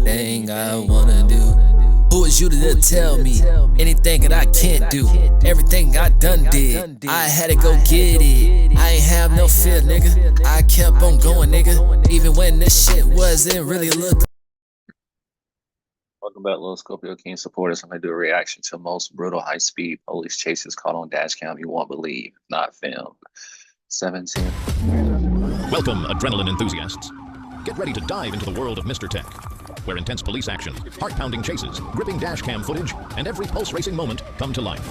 anything I wanna do. Who is you to tell me anything that I can't do? Everything I done did, I had to go get it. I ain't have no fear, nigga. I kept on going, nigga, even when this shit wasn't really looking. Welcome back, little Scorpio King supporters. I'm going to do a reaction to most brutal high-speed police chases caught on dash cam you won't believe, not filmed. 17. Welcome, adrenaline enthusiasts. Get ready to dive into the world of Mr. Tech, where intense police action, heart-pounding chases, gripping dash cam footage, and every pulse-racing moment come to life.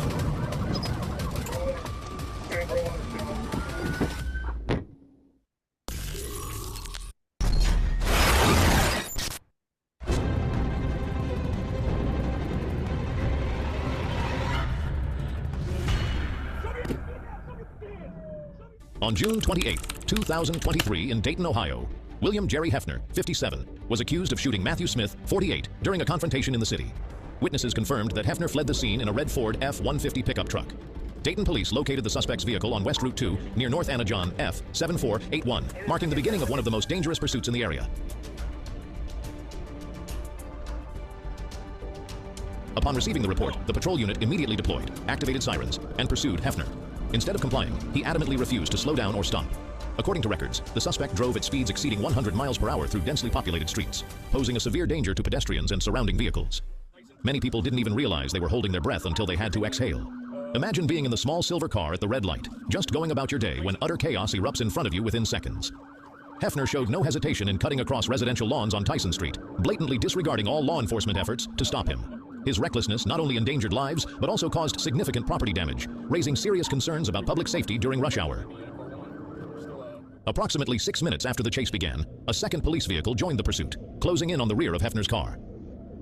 On June 28, 2023, in Dayton, Ohio, William Jerry Hefner, 57, was accused of shooting Matthew Smith, 48, during a confrontation in the city. Witnesses confirmed that Hefner fled the scene in a red Ford F-150 pickup truck. Dayton police located the suspect's vehicle on West Route 2 near North Anna John F-7481, marking the beginning of one of the most dangerous pursuits in the area. Upon receiving the report, the patrol unit immediately deployed, activated sirens, and pursued Hefner. Instead of complying, he adamantly refused to slow down or stop. According to records, the suspect drove at speeds exceeding 100 miles per hour through densely populated streets, posing a severe danger to pedestrians and surrounding vehicles. Many people didn't even realize they were holding their breath until they had to exhale. Imagine being in the small silver car at the red light, just going about your day when utter chaos erupts in front of you within seconds. Hefner showed no hesitation in cutting across residential lawns on Tyson Street, blatantly disregarding all law enforcement efforts to stop him. His recklessness not only endangered lives, but also caused significant property damage, raising serious concerns about public safety during rush hour. Approximately 6 minutes after the chase began, a second police vehicle joined the pursuit, closing in on the rear of Hefner's car.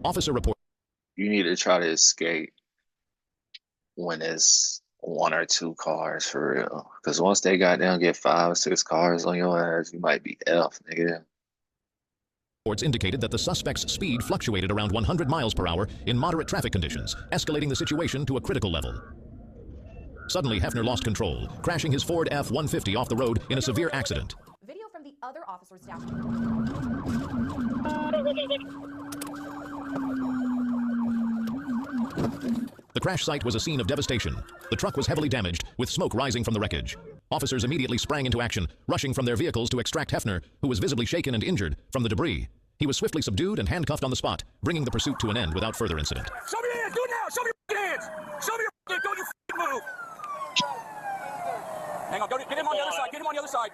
Officer reported, You need to try to escape when it's one or two cars for real. Because once they got down, get 5 or 6 cars on your ass, you might be F, nigga. Reports indicated that the suspect's speed fluctuated around 100 miles per hour in moderate traffic conditions, escalating the situation to a critical level. Suddenly, Hefner lost control, crashing his Ford F-150 off the road in a severe accident. Video from the other officer's dash. The crash site was a scene of devastation. The truck was heavily damaged, with smoke rising from the wreckage. Officers immediately sprang into action, rushing from their vehicles to extract Hefner, who was visibly shaken and injured, from the debris. He was swiftly subdued and handcuffed on the spot, bringing the pursuit to an end without further incident. Show me your hands! Do it now! Show me your hands! Show me your hands! Don't you move! Hang on, get him on the other side! Get him on the other side!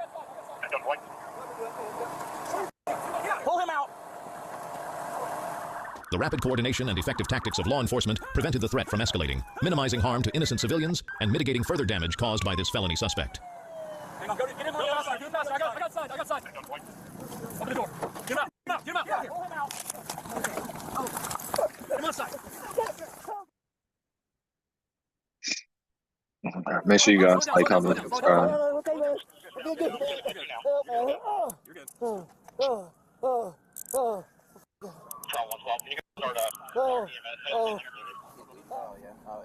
Pull him out! The rapid coordination and effective tactics of law enforcement prevented the threat from escalating, minimizing harm to innocent civilians and mitigating further damage caused by this felony suspect. Hang on, get him on the other side! Get him faster! I got sight! Open the door! Get him out! Get him out! Pull him out! Get him outside! Make sure you guys like, comment, and subscribe.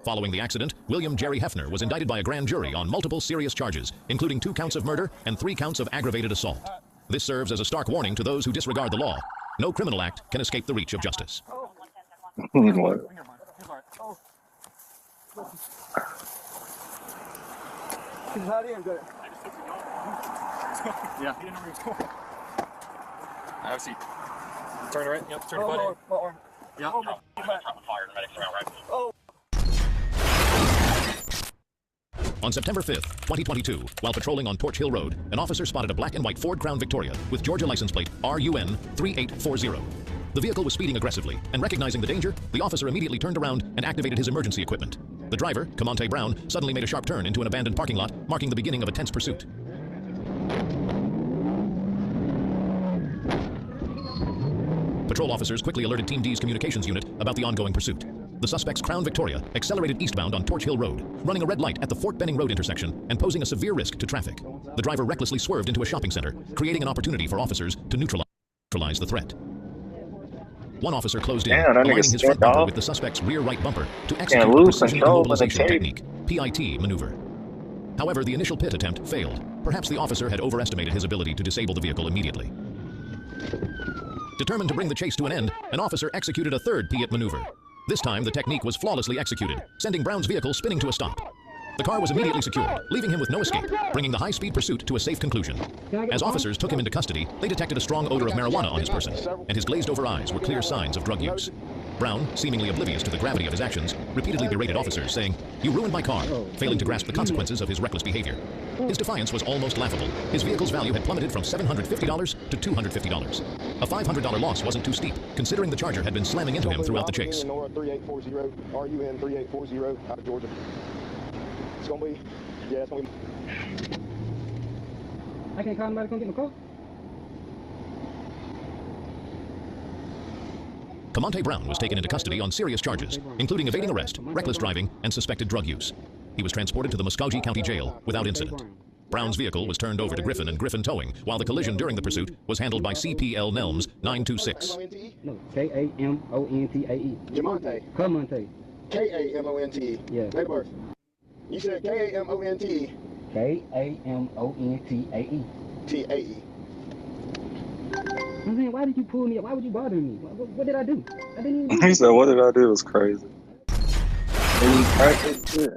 Following the accident, William Jerry Hefner was indicted by a grand jury on multiple serious charges, including 2 counts of murder and 3 counts of aggravated assault. This serves as a stark warning to those who disregard the law. No criminal act can escape the reach of justice. What? Yeah. I have a seat. Turn it right. Yep. Turn it right. Yeah. On September 5th, 2022, while patrolling on Torch Hill Road, an officer spotted a black and white Ford Crown Victoria with Georgia license plate RUN 3840. The vehicle was speeding aggressively, and recognizing the danger, the officer immediately turned around and activated his emergency equipment. The driver, Camonte Brown, suddenly made a sharp turn into an abandoned parking lot, marking the beginning of a tense pursuit. Patrol officers quickly alerted Team D's communications unit about the ongoing pursuit. The suspect's Crown Victoria accelerated eastbound on Torch Hill Road, running a red light at the Fort Benning Road intersection and posing a severe risk to traffic. The driver recklessly swerved into a shopping center, creating an opportunity for officers to neutralize the threat. One officer closed in, aligning his front bumper with the suspect's rear right bumper to execute the precision immobilization technique, PIT maneuver. However, the initial pit attempt failed. Perhaps the officer had overestimated his ability to disable the vehicle immediately. Determined to bring the chase to an end, an officer executed a third Piat maneuver. This time, the technique was flawlessly executed, sending Brown's vehicle spinning to a stop. The car was immediately secured, leaving him with no escape, bringing the high-speed pursuit to a safe conclusion. As officers took him into custody, they detected a strong odor of marijuana on his person, and his glazed-over eyes were clear signs of drug use. Brown, seemingly oblivious to the gravity of his actions, repeatedly berated officers, saying, "You ruined my car," failing to grasp the consequences of his reckless behavior. His defiance was almost laughable. His vehicle's value had plummeted from $750 to $250. A $500 loss wasn't too steep, considering the Charger had been slamming into him throughout the chase. Nora 3840, RUN 3840 out of Georgia. It's gonna be, yeah, it's gonna be. I can't call nobody to come get my car. Camonte Brown was taken into custody on serious charges, including evading arrest, reckless driving, and suspected drug use. He was transported to the Muskogee County Jail without incident. Brown's vehicle was turned over to Griffin and Griffin Towing, while the collision during the pursuit was handled by CPL Nelms 926. No, K-A-M-O-N-T-A-E. Jamonte. Camonte. K-A-M-O-N-T. Yeah. Date of birth. You said K-A-M-O-N-T. K-A-M-O-N-T-A-E. T-A-E. I'm saying, why did you pull me up? Why would you bother me? What did I do? I didn't even do He said, "What did I do? It was crazy." And he practiced it.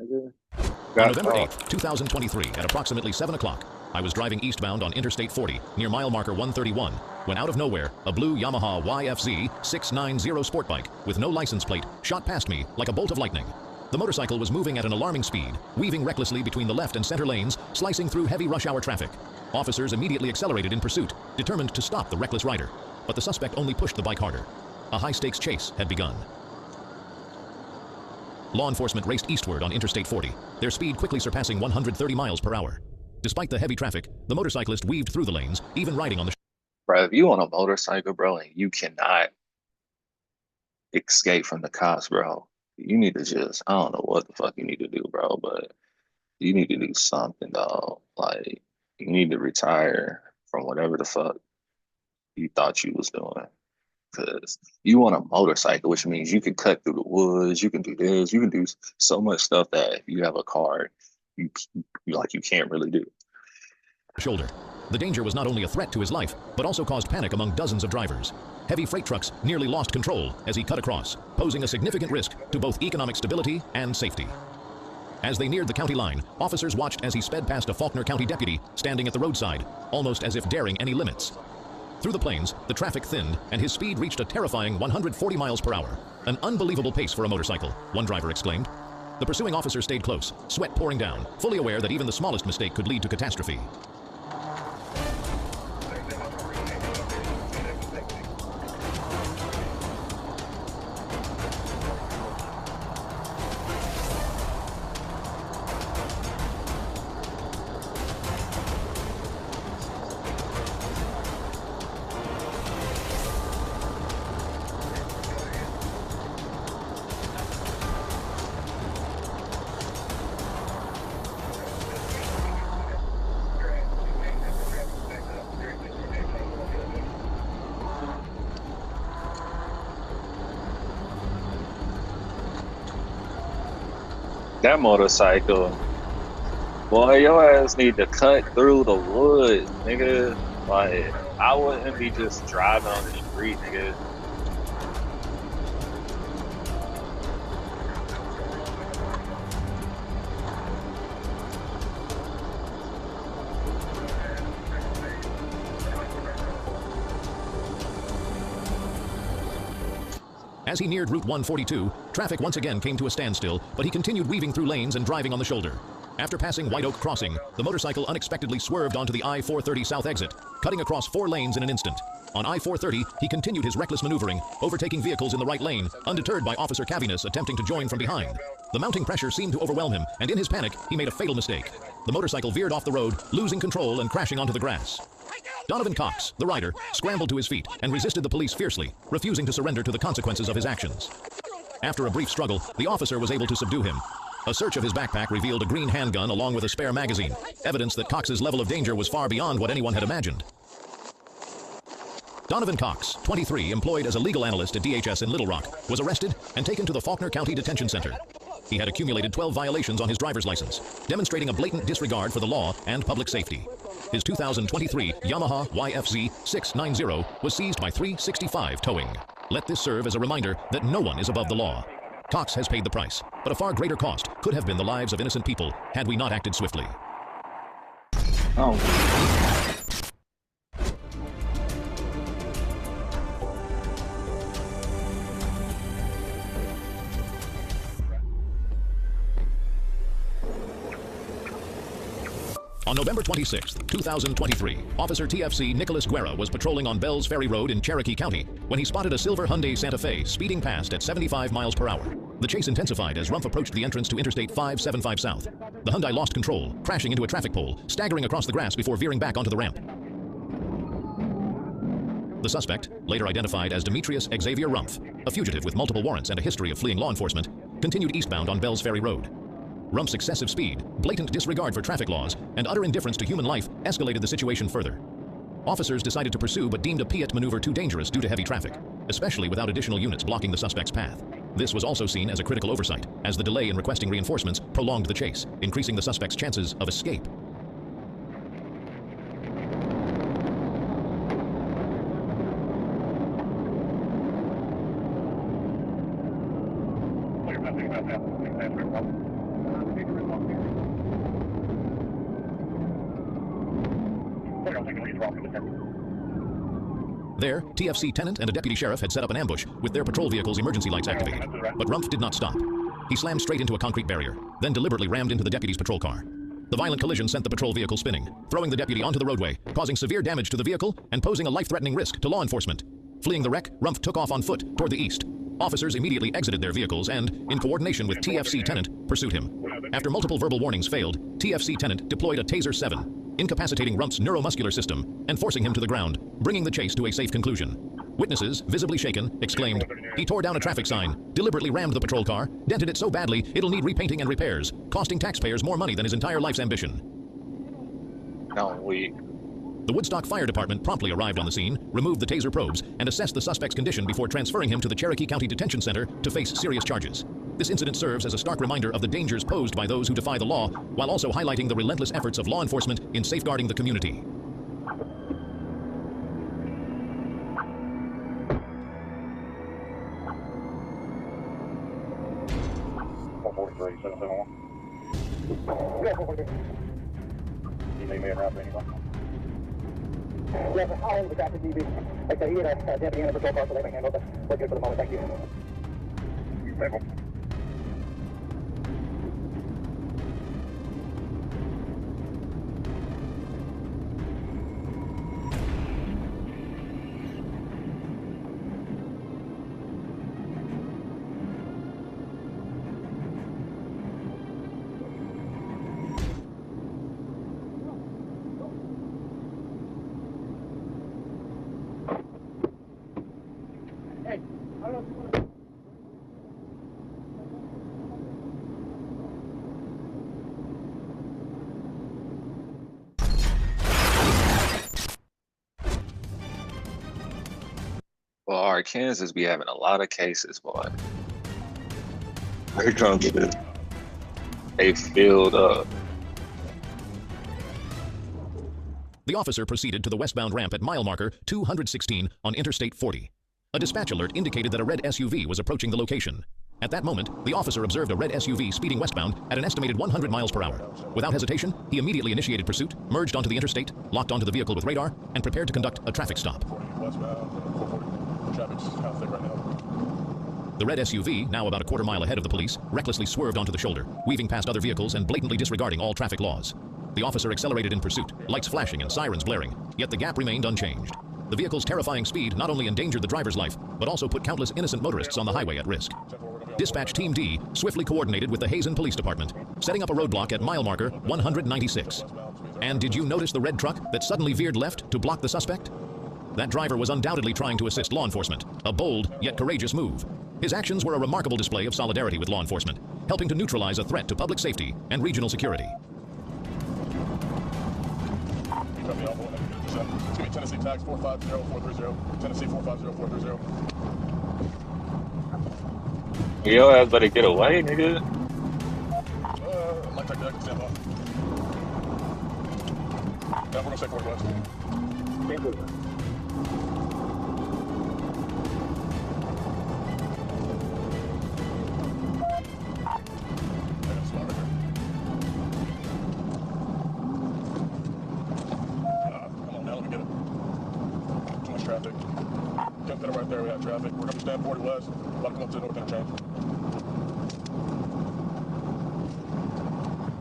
On November 8, 2023, at approximately 7 o'clock, I was driving eastbound on Interstate 40 near mile marker 131 when out of nowhere, a blue Yamaha YFZ 690 sport bike with no license plate shot past me like a bolt of lightning. The motorcycle was moving at an alarming speed, weaving recklessly between the left and center lanes, slicing through heavy rush hour traffic. Officers immediately accelerated in pursuit, determined to stop the reckless rider, but the suspect only pushed the bike harder. A high-stakes chase had begun. Law enforcement raced eastward on Interstate 40, their speed quickly surpassing 130 miles per hour. Despite the heavy traffic, the motorcyclist weaved through the lanes, even riding on the Bro, if you on a motorcycle, bro, and you cannot escape from the cops, bro, you need to just, I don't know what the fuck you need to do, bro, but you need to do something, dog. Like, you need to retire from whatever the fuck you thought you was doing. Because you on a motorcycle, which means you can cut through the woods, you can do this, you can do so much stuff that if you have a car, you can't really do. shoulder. The danger was not only a threat to his life, but also caused panic among dozens of drivers. Heavy freight trucks nearly lost control as he cut across, posing a significant risk to both economic stability and safety. As they neared the county line, officers watched as he sped past a Faulkner County deputy standing at the roadside, almost as if daring any limits. Through the plains, the traffic thinned, and his speed reached a terrifying 140 miles per hour. An unbelievable pace for a motorcycle, one driver exclaimed. The pursuing officer stayed close, sweat pouring down, fully aware that even the smallest mistake could lead to catastrophe. That motorcycle, boy, your ass need to cut through the woods, nigga. Like, I wouldn't be just driving on the street, nigga. As he neared Route 142, traffic once again came to a standstill, but he continued weaving through lanes and driving on the shoulder. After passing White Oak Crossing, the motorcycle unexpectedly swerved onto the I-430 south exit, cutting across 4 lanes in an instant. On I-430, he continued his reckless maneuvering, overtaking vehicles in the right lane, undeterred by Officer Caviness attempting to join from behind. The mounting pressure seemed to overwhelm him, and in his panic, he made a fatal mistake. The motorcycle veered off the road, losing control and crashing onto the grass. Donovan Cox, the rider, scrambled to his feet and resisted the police fiercely, refusing to surrender to the consequences of his actions. After a brief struggle, the officer was able to subdue him. A search of his backpack revealed a green handgun along with a spare magazine, evidence that Cox's level of danger was far beyond what anyone had imagined. Donovan Cox, 23, employed as a legal analyst at DHS in Little Rock, was arrested and taken to the Faulkner County Detention Center. He had accumulated 12 violations on his driver's license, demonstrating a blatant disregard for the law and public safety. His 2023 Yamaha YFZ 690 was seized by 365 Towing. Let this serve as a reminder that no one is above the law. Cox has paid the price, but a far greater cost could have been the lives of innocent people had we not acted swiftly. Oh. On November 26, 2023, Officer TFC Nicholas Guerra was patrolling on Bells Ferry Road in Cherokee County when he spotted a silver Hyundai Santa Fe speeding past at 75 miles per hour. The chase intensified as Rumpf approached the entrance to Interstate 575 South. The Hyundai lost control, crashing into a traffic pole, staggering across the grass before veering back onto the ramp. The suspect, later identified as Demetrius Xavier Rumpf, a fugitive with multiple warrants and a history of fleeing law enforcement, continued eastbound on Bells Ferry Road. Rumpf's excessive speed, blatant disregard for traffic laws, and utter indifference to human life escalated the situation further. Officers decided to pursue but deemed a Piat maneuver too dangerous due to heavy traffic, especially without additional units blocking the suspect's path. This was also seen as a critical oversight, as the delay in requesting reinforcements prolonged the chase, increasing the suspect's chances of escape. There, TFC Tenant and a deputy sheriff had set up an ambush with their patrol vehicle's emergency lights activated. But Rumpf did not stop. He slammed straight into a concrete barrier, then deliberately rammed into the deputy's patrol car. The violent collision sent the patrol vehicle spinning, throwing the deputy onto the roadway, causing severe damage to the vehicle and posing a life-threatening risk to law enforcement. Fleeing the wreck, Rumpf took off on foot toward the east. Officers immediately exited their vehicles and, in coordination with TFC Tenant, pursued him. After multiple verbal warnings failed, TFC Tenant deployed a Taser 7, incapacitating Rumpf's neuromuscular system and forcing him to the ground, bringing the chase to a safe conclusion. Witnesses, visibly shaken, exclaimed, "He tore down a traffic sign, deliberately rammed the patrol car, dented it so badly it'll need repainting and repairs, costing taxpayers more money than his entire life's ambition." No, we. The Woodstock Fire Department promptly arrived on the scene, removed the taser probes, and assessed the suspect's condition before transferring him to the Cherokee County Detention Center to face serious charges. This incident serves as a stark reminder of the dangers posed by those who defy the law, while also highlighting the relentless efforts of law enforcement in safeguarding the community. Yes, I'll handle the captain, DB. Like I said, he had a deputy in the patrol car, so they can handle that. We're good for the moment, thank you. Well, Arkansas be having a lot of cases, boy. They're trying to get they filled up. The officer proceeded to the westbound ramp at mile marker 216 on Interstate 40. A dispatch alert indicated that a red SUV was approaching the location. At that moment, the officer observed a red SUV speeding westbound at an estimated 100 miles per hour. Without hesitation, he immediately initiated pursuit, merged onto the interstate, locked onto the vehicle with radar, and prepared to conduct a traffic stop. The red SUV, now about a quarter mile ahead of the police, recklessly swerved onto the shoulder, weaving past other vehicles and blatantly disregarding all traffic laws. The officer accelerated in pursuit, lights flashing and sirens blaring, yet the gap remained unchanged. The vehicle's terrifying speed not only endangered the driver's life, but also put countless innocent motorists on the highway at risk. Dispatch Team D swiftly coordinated with the Hazen Police Department, setting up a roadblock at mile marker 196. And did you notice the red truck that suddenly veered left to block the suspect? That driver was undoubtedly trying to assist law enforcement, a bold yet courageous move. His actions were a remarkable display of solidarity with law enforcement, helping to neutralize a threat to public safety and regional security. Tennessee tax 450430, Tennessee 450430. Yo, ass better get away, nigga. Light tech deck, stand by. 10, we're gonna say 40 west. Come on now, let me get it. Too much traffic. Jump that right there, we have traffic. We're gonna stand 40 west. About to come up to the north interchange.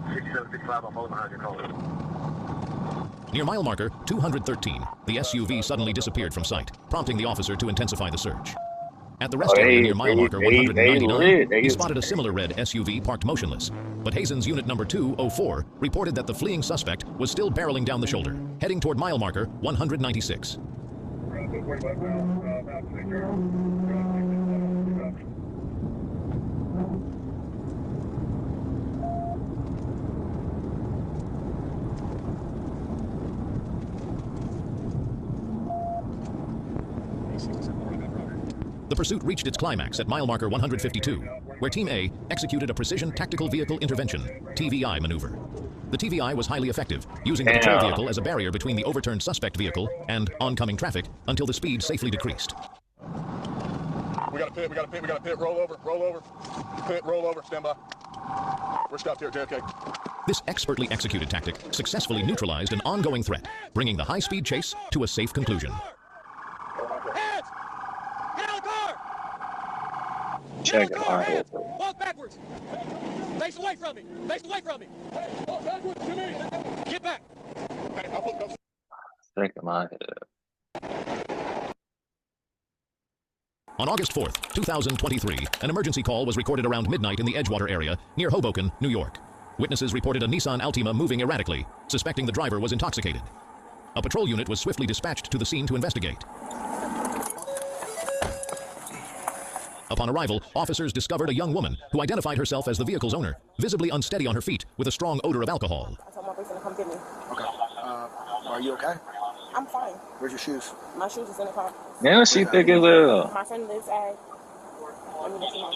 6765, I'll follow behind your call. Near mile marker 213, the SUV suddenly disappeared from sight, prompting the officer to intensify the search. At the rest area near mile marker 199, he spotted a similar red SUV parked motionless. But Hazen's unit number 204 reported that the fleeing suspect was still barreling down the shoulder, heading toward mile marker 196. The pursuit reached its climax at mile marker 152, where Team A executed a precision tactical vehicle intervention (TVI) maneuver. The TVI was highly effective, using the patrol vehicle as a barrier between the overturned suspect vehicle and oncoming traffic until the speed safely decreased. We got a pit, we got a pit, we got a pit. Roll over, roll over. Pit, roll over, stand by. We're stopped here at JFK. This expertly executed tactic successfully neutralized an ongoing threat, bringing the high-speed chase to a safe conclusion. Hands! Get out of the car! Check it out. Walk backwards! Face away from me! Face away from me! Hey, walk backwards to me! Get back! Hey, I'll put those. Check my head. On August 4th, 2023, an emergency call was recorded around midnight in the Edgewater area near Hoboken, New York. Witnesses reported a Nissan Altima moving erratically, suspecting the driver was intoxicated. A patrol unit was swiftly dispatched to the scene to investigate. Upon arrival, officers discovered a young woman who identified herself as the vehicle's owner, visibly unsteady on her feet with a strong odor of alcohol. I told my boyfriend to come get me. Okay. Are you okay? I'm fine. Where's your shoes? My shoes is in the car. Yeah, she thick as hell. My friend lives at. Let me let you know.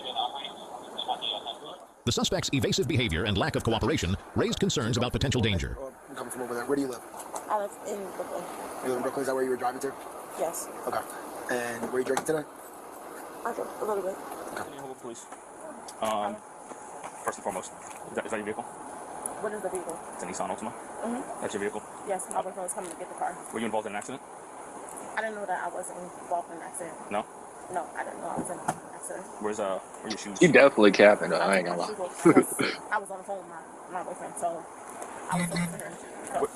The suspect's evasive behavior and lack of cooperation raised concerns about potential danger. I'm coming from over there. Where do you live? I live in Brooklyn. You live in Brooklyn? Is that where you were driving to? Yes. Okay. And were you drinking today? I drink a little bit. Police. First and foremost, is that your vehicle? What is the vehicle? It's a Nissan Altima. That's your vehicle? Yes, my boyfriend was coming to get the car. Were you involved in an accident? I didn't know that I wasn't involved in an accident. No? No, I didn't know I was in an accident. Where your shoes? You definitely capping though, I ain't gonna lie. I was on the phone with my boyfriend, so I was looking for him.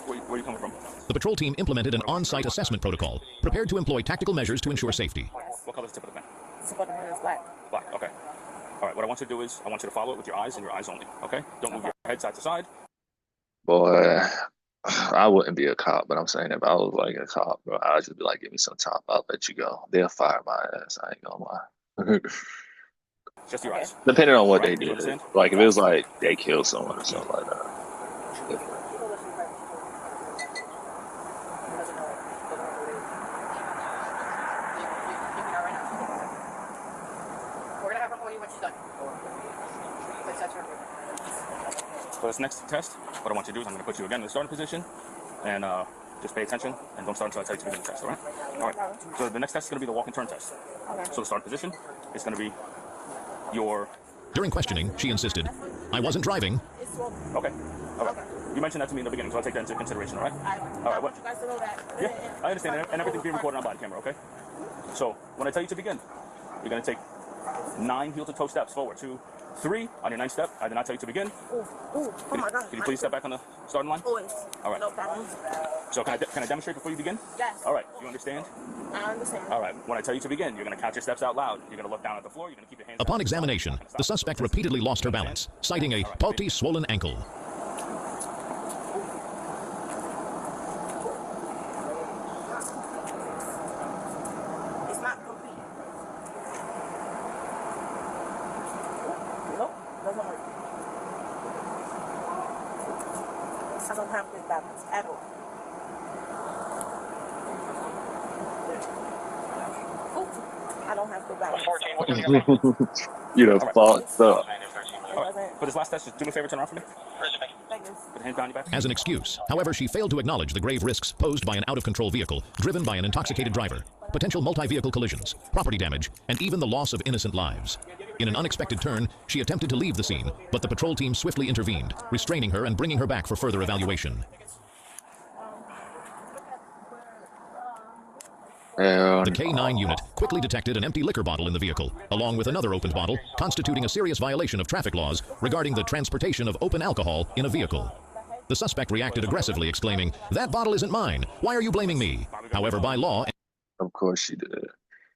Where are you coming from? The patrol team implemented an on-site assessment protocol, prepared to employ tactical measures to ensure safety. What color is the tip of the pen? So what the pen is black. Black, okay. All right, what I want you to do is, I want you to follow it with your eyes and your eyes only, okay? Don't move your head side to side. Boy, I wouldn't be a cop, but I'm saying if I was like a cop, bro, I'd just be like, give me some top, I'll let you go. They'll fire my ass, I ain't gonna lie. Just your eyes. Depending on what Right, they you did. understand? Like if it was like they killed someone or something like that. Different. We're gonna have her call you when she's done. For this next test, what I want you to do is I'm going to put you again in the starting position, and just pay attention, and don't start until I tell you to begin the test, all right? All right. So the next test is going to be the walk and turn test. Okay. So the starting position is going to be your... During questioning, she insisted, "I wasn't driving." Okay. Okay. You mentioned that to me in the beginning, so I'll take that into consideration, all right? All right, what? You guys to know that. Yeah, I understand, and everything's being recorded on body camera, okay? So when I tell you to begin, you're going to take 9 heel-to-toe steps forward. 2, 3. On your 9th step, I did not tell you to begin. Oh my God. Can you please step back on the starting line? Always. All right. No problem. So can I demonstrate before you begin? Yes. All right. You understand? I understand. All right. When I tell you to begin, you're going to count your steps out loud. You're going to look down at the floor. You're going to keep your hands Upon down. examination, the suspect repeatedly lost her balance, citing a faulty swollen ankle. It's not complete. Nope. Doesn't work. I don't have good balance at all. I don't have good balance. You know, fucked up. All right. For this last test, just do me a favor, turn around for me. Thank you. With a hand behind your back. as an excuse. However, she failed to acknowledge the grave risks posed by an out-of-control vehicle driven by an intoxicated driver, potential multi-vehicle collisions, property damage, and even the loss of innocent lives. In an unexpected turn, she attempted to leave the scene, but the patrol team swiftly intervened, restraining her and bringing her back for further evaluation. The K9 unit quickly detected an empty liquor bottle in the vehicle, along with another opened bottle, constituting a serious violation of traffic laws regarding the transportation of open alcohol in a vehicle. The suspect reacted aggressively, exclaiming, "That bottle isn't mine. Why are you blaming me?" However, by law... Of course she did.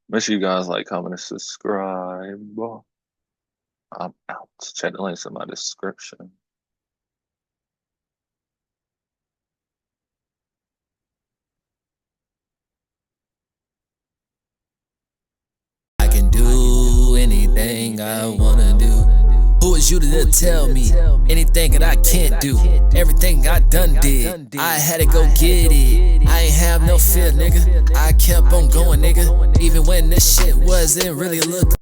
Make sure you guys like, comment, and subscribe. I'm out. Check the links in my description. I can do anything I wanna do. Who is you to tell me anything that I can't do? Everything I done did, I had to go get it. I ain't have no fear, nigga. I kept on going, nigga. Even when this shit wasn't really looking